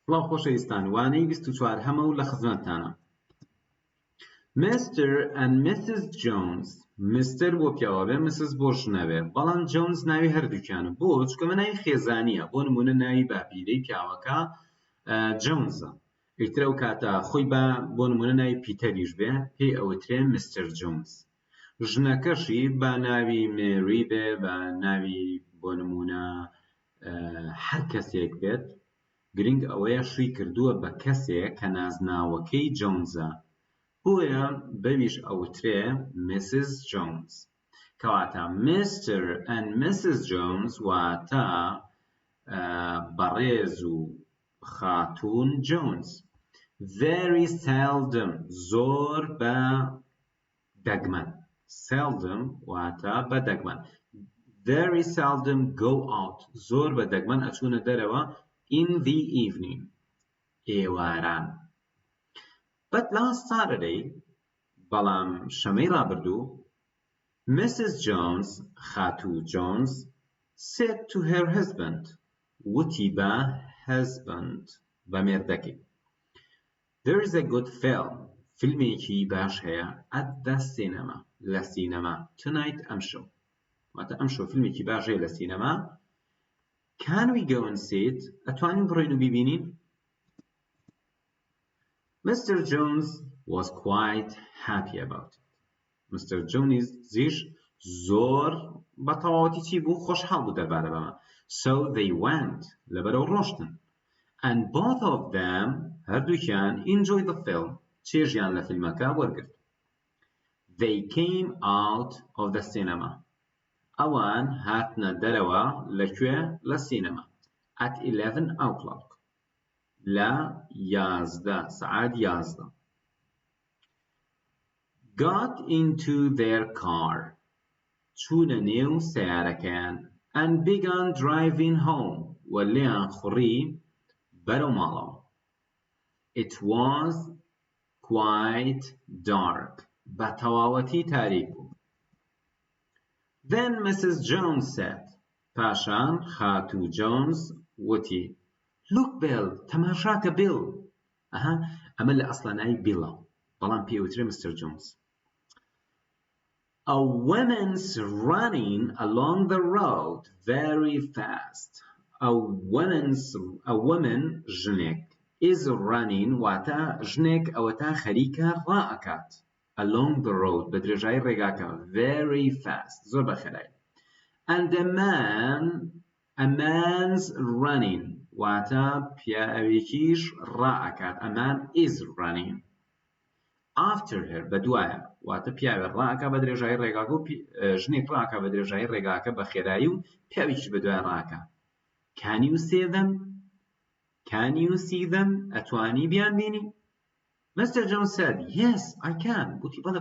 بڵاو خۆشەویستان، وانەی 24 هەمە و لە خزمەتتانە. Mr. and Mrs. Jones. Mr. بۆ پیاوە بێ، Mrs. بۆ ژنە بێ، بەڵام Jones ناوی هەردووکیانە. بۆ چکەمە ناوی خێزانیە، بۆ نمونە ناوی باپیرەی پیاوەکە جۆنزە. ئیتر ئەو کاتە خۆی بۆ نمونە ناوی پیتەریش بێ، پێی ئەوترێ Mr. Jones. ژنەکەشی با ناوی مێری بێ، با ناوی بۆ نمونە هەر کەسێک بێت، گرنگ ئەوەیە شووی کردووە بە کەسێک کە نازناوەکەی جۆنزە، بۆیە بەویش ئەوترێ Mrs. Jones. کەواتە Mr. and Mrs. Jones واتە بەڕێز و خاتوون Jones. Very seldom زۆر بە دەگمەن. Seldom واتە بە دەگمەن. Very seldom go out زۆر بە دەگمەن ئەچوونە دەرەوە in the evening ئێواران. But last Saturday بەڵام شەمەی ڕابردوو Mrs. Jones خاتوو Jones said to her husband وتی بە husband بە مێردەکەی There is a good film فیلمێکی باش هەیە at the cinema لە سینەما tonight ئەمشەو واتە ئەمشەو فیلمێکی باش هەیە لە سینەما Can we go and see it ئەتوانین بڕۆین و بیبینین Mr. Jones was quite happy about it. Mr. Jones زیش زۆر بە تەواوەتی چی بوو خۆشحاڵ بوو دەربارە بەمە. So they went لەبەرەوە ڕۆشتن. And both of them هەردووکیان enjoyed the film چێژیان لە فیلمەکە وەرگرت. They came out of the cinema. ئەوان هاتنە دەرەوە لەکوێ لە سینەما at 11 o'clock. لا 11 ساعات 11 got into their car چوونە نێو سیارەکەیان and began driving home وەلیان خوڕی بەرەو ماڵەوە it was quite dark بە تەواوەتی تاریک بوو then Mrs. Jones said پاشان خاتوو Jones وتی Look Bill تەماشاکە Bill ئەمە لە ئەسڵە ناوی Billە بەڵام پێوترێ Mr. Jones A woman's running along the road very fast a woman ژنێک is running واتە ژنێک ئەوەتە خەریکە ڕائەکات along the road بە درێژایی ڕێگاکە very fast زۆر بەخێرایی and a man's running واتە پیاوێکیش ڕائەکات a man is running after her بەدوایە واتە پیاوێ ڕائەکە بە درێژایی ڕێگاکە و ژنێک ڕائەکە بە درێژایی ڕێگاکە بە خێرایی و پیاوێکیش بەدوای ڕائەکە Can you see them? Can you see them? ئەتوانی بیان بینی؟ Mr. Jones said, Yes, I can. وتی بەڵێ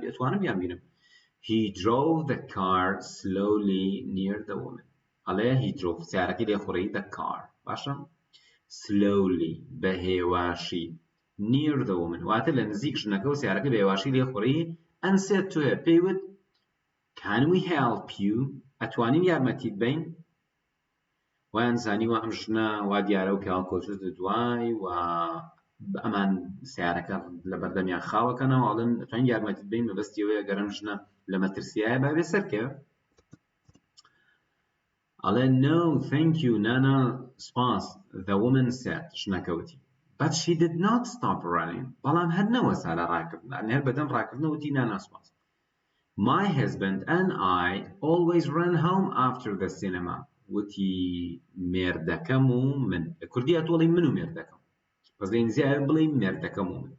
ئەتوانم بیان بینم. He drove the car slowly near the woman. ئەڵێ he drove سیارەکەی لێخوڕی the car. باشە؟ Slowly بە هێواشی near the woman. واتە لە نزیک ژنەکە و سیارەکە بە هێواشی لێخوڕی and said to her پێیوت Can we help you? ئەتوانین یارمەتیت بین؟ وایان زانیوە ئەم ژنە وا دیارە و پیاوە کۆچوتە دوای و ئەمان سیارەکە لە بەردەمیان خاوەکەنەوە ئەڵێن ئەتوانین یارمەتیت بین مەبەستیەوەیە گەر ئەم ژنە لە مەترسیایە با بێ سەرکەوێ ئەڵێ No, thank you, Nana, سپاس The woman said ژنەکەوتی But she did not stop running بەڵام هەر نەوەسا لە ڕاکردن هەر بەدەم ڕاکردنەوتی نانا سپاس My husband and I always run home after the cinema وتی مێردەکەم و من لە کوردیە تۆڵی من و مێردەکەم بەس لە ئینگلیزیە بڵێ مێردەکەم و من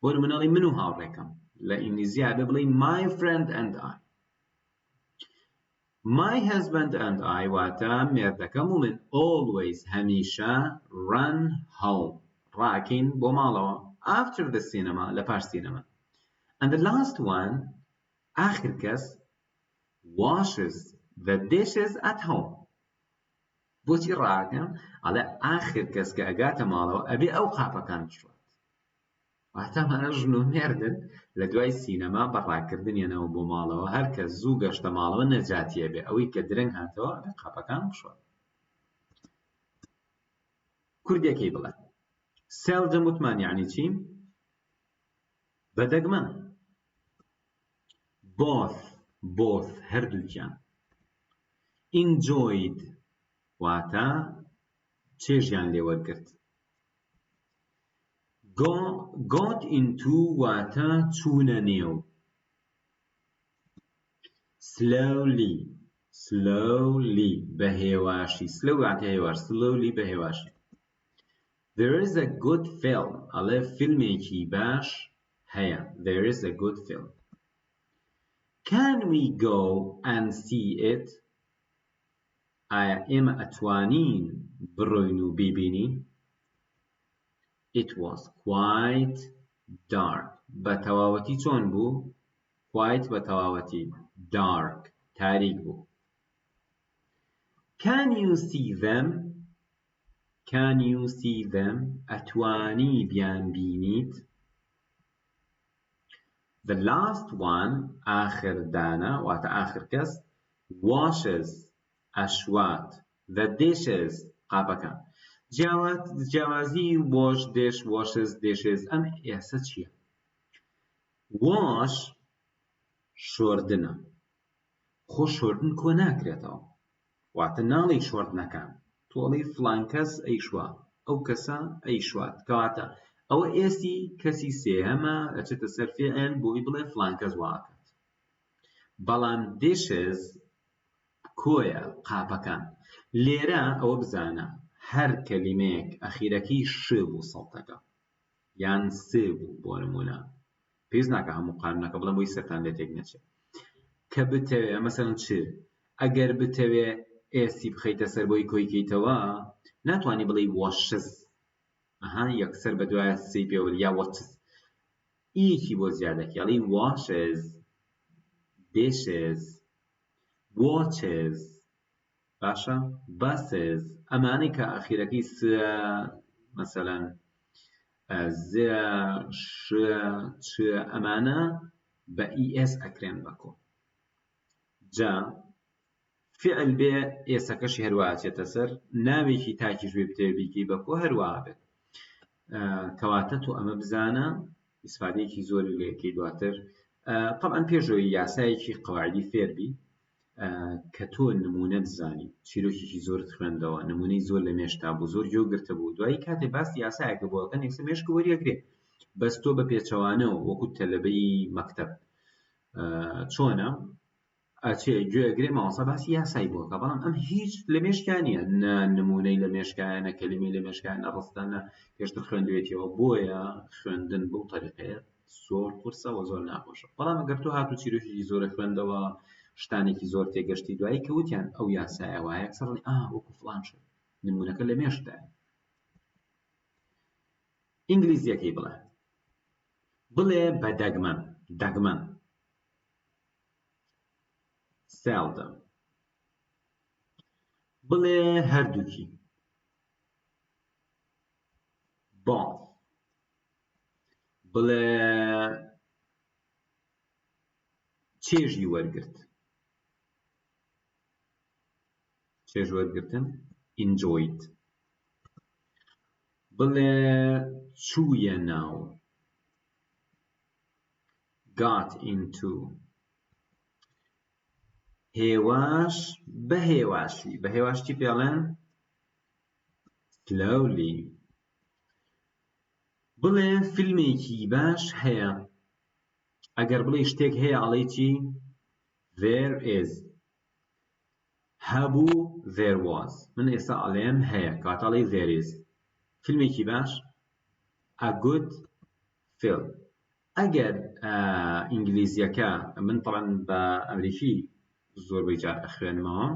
بۆ نمونەڵی من و هاوڕێکەم لە ئینگلیزیە بڵێ my friend and I My husband and I واتە مێردەکەم و من always هەمیشە run home ڕاکەین بۆ ماڵەوە after the cinema لە پاش سینەما and the last one ئاخر کەس washes the dishes at home بۆچی ڕاکەن ئەڵێ ئاخر کەس کە ئەگاتە ماڵەوە ئەبێ ئەو قاپەکان بشوات واتە مانە ژن و مێردن لە دوای سینەما بە ڕاکردنیانەوە بۆ ماڵەوە هەر کە زوو گەشتە ماڵەوە نەجاتیە بێ ئەوەی کە درەنگ هاتەوە ئەبێ قاپەکان بشوات کوردیەکەی بڵێ seldom وتمان يعني چی؟ بەدەگمەن. both هەردووکیان. enjoyed واتە چێژیان لێوەرگرت. got into واتە چوونە نێو. slowly بەهێواشی. slow واتە هێواش. slowly بەهێواشی. there is a good film ئەڵێ فیلمێکی باش هەیە. there is a good film. can we go and see it ئایا ئێمە ئەتوانین بڕۆین و بیبینین؟ it was quite dark بە تەواوەتی چۆن بوو؟ quite بە تەواوەتی dark تاریک بوو. can you see them ئەتوانی بیان بینیت؟ the last one آخر دانە واتە آخر کەس washes ئەشوات the dishes قاپەکان. جیاوازی wash dish washes dishes ئەم ئێسە چییە؟ wash شۆردنە. خۆ شۆردن کۆ ناکرێتەوە واتە ناڵی شۆردنەکان. تۆڵی فلان کەس ئەیشوا ئەو کەسە ئەیشوات کەواتە ئەوە ئێسی کەسی سێهەمە ئەچێتە سەر فعل بۆی بڵێ فلان کەس واکات. بەڵام dishes کۆیە قاپەکان. لێرە ئەوە بزانە هەر کەلیمەیەک ئەخیرەکەی ش بوو سەڵتەکە یان س بوو بۆ نمونە پێویست ناکە هەموو قانونەکە بڵێم بۆی سەرتان لێ تێک نەچێت کە بتەوێ مەسەڵەن چ ئەگەر بتەوێ ئێسی بخەیتە سەر بۆی کۆیکەیتەوە ناتوانانی بڵێی واشز یەکسەر بە دوایە سی پێوەری یا وەچز ئیەکی بۆ زیادەکە ئەڵێی واشز dishes watches باشە buses ئەمانەی کە ئەخیرەکەی س مەسەڵەن ز ش چ ئەمانە بە ئیس ئەکرێن بەکۆ جا فعل بێ ئێسەکەشی هەروە چێتە سەر ناوێکی تاکیش بێ بتێ بیکەی بەکۆ هەروە بێت کەواتە تۆ ئەمە بزانە ئیسفادەیەکی زۆری لێکەی دواتر طبعا پێشەوەی یاسایەکی قەواعیدی فێربی کە تۆ نمونە بزانی چیرۆکێکی زۆرت خوێندەوە نمونەی زۆر لە مێشتا بوو زۆر گرتە بوو دوایی کاتێ باسی یاسایەکە بۆ ئەکەن یەکسەر مێشک وەریەگرێ بەس تۆ بە پێچەوانەوە وەکو تەلەبەی مەکتەب چۆنە ئەچێ گوێگرێ ماوەسا باسی یاسای بووەکە بەڵام ئەم هیچ لە مێشکان نیە نە نمونەی لە مێشکایە کەلیمەی لە مێشکایە ڕستانە پێشتر خوێندوێتەوە بۆیە خوێندن بەو تەریقەیە زۆر قورسە و زۆر ناخۆشە بەڵام ئەگەر تۆ هاتوو چیرۆکی زۆرە خوێندەوە شتانێکی زۆر تێگەشتی دوایی کە وتیان ئەو یاسایە وایە یەکسەر وەکو فڵان شت نمونەکە لە مێشتایە ئینگلیزیەکەی بڵێ بە دەگمەن seldom بڵێ هەردووکی both بڵێ چێژی وەرگرتن enjoyed بڵێ چوویە ناو got into هێواش بە هێواشی پێڵێن slowly بڵێ فیلمێکی باش هەیە ئەگەر بڵێ شتێک هەیە ئەڵێی چی there is هەبوو there was من ئێستا ئەڵێم هەیە کەواتە ئەڵێی there is فیلمێکی باش a good film ئەگەر ئینگلیزیەکە من طبعا بە ئەمریکی زۆربەی جار ئەخوێنمەوە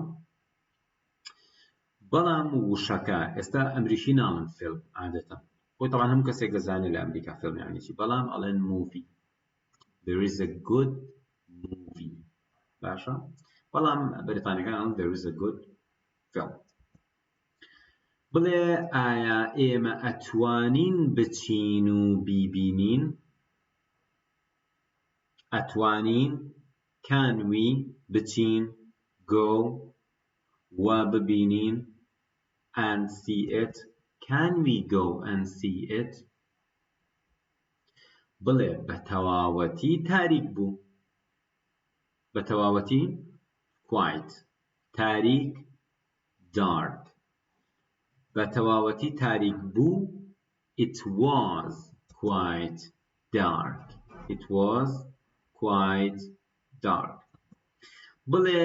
بەڵام وشەکە ئێستا ئەمریکی ناڵن فیلم عادەتە بۆی طبعا هەموو کەسێک دەزانێت لە ئەمریکا فیلم یانی چی بەڵام ئەڵێن movie there is a good movie باشە بەڵام بەریتانیەکان ئەڵێن there is a good film بڵێ ئایا ئێمە ئەتوانین بچین و بیبینین ئەتوانین can we بچین go و ببینین and see it Can we go and see it? بڵێ بە تەواوەتی تاریک بوو. بە تەواوەتی quite. تاریک dark. بە تەواوەتی تاریک بوو. It was quite dark. It was quite dark. بڵێ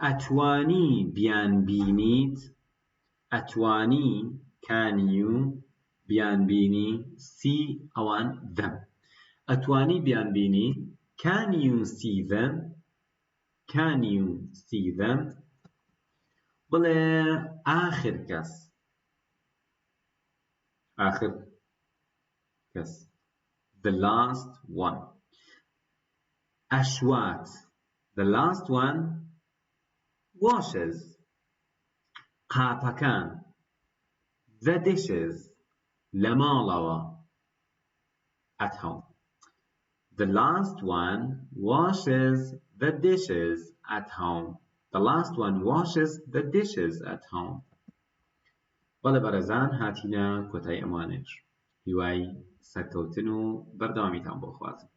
ئەتوانی بیان بینیت. ئەتوانی can you بیان بینی see ئەوان them. ئەتوانی بیان بینی can you see them. Can you see them. بڵێ ئاخر کەس. آخر کەس. The last one. أشوات. The last one washes. قاپەکان. The dishes. لە ماڵەوە. At home. The last one washes the dishes at home. The last one washes the dishes at home. بەڵێ بەڕێزان هاتینە کۆتایی ئەمانش. هیوای سەرکەوتن و بەردەوامیتان بۆ خوازم.